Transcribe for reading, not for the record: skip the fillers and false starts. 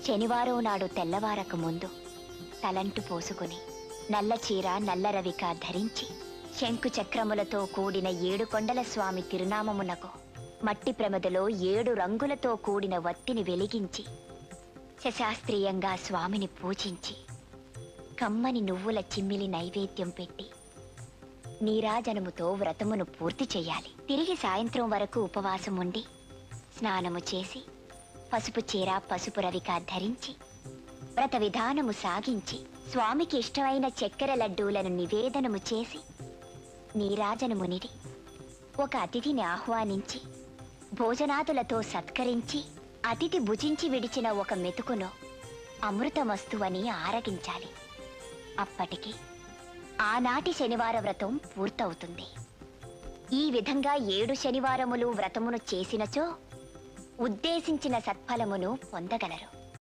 శనివారం నాడు తెల్లవారక ముందు తలంటు పోసుకుని నల్ల చీర నల్ల రవిక ధరించి శంకు చక్రములతో కూడిన 7 కొండల స్వామి తిరునామమునకు మట్టి ప్రమదలో 7 రంగులతో కూడిన వత్తిని వెలిగించి శశాస్త్రీయంగా స్వామిని పూజించి కమ్మని నువ్వుల చిమ్మిలి నైవేద్యం పెట్టి నీరాజనముతో వ్రతమును పూర్తి చెయ్యాలి. తిరిగి సాయంత్రం వరకు ఉపవాసం ఉండి స్నానము చేసి పసుపు చీర పసుపు రవిక ధరించి వ్రత విధానము సాగించి స్వామికి ఇష్టమైన చక్కెర లడ్డూలను నివేదనము చేసి నీరాజనమునిడి ఒక అతిథిని ఆహ్వానించి భోజనాదులతో సత్కరించి అతిథి భుజించి విడిచిన ఒక మెతుకును అమృతమస్తువని ఆరగించాలి. అప్పటికి ఆనాటి శనివార వ్రతం పూర్తవుతుంది. ఈ విధంగా 7 శనివారములు వ్రతమును చేసినచో ఉద్దేశించిన సత్ఫలమును పొందగలరు.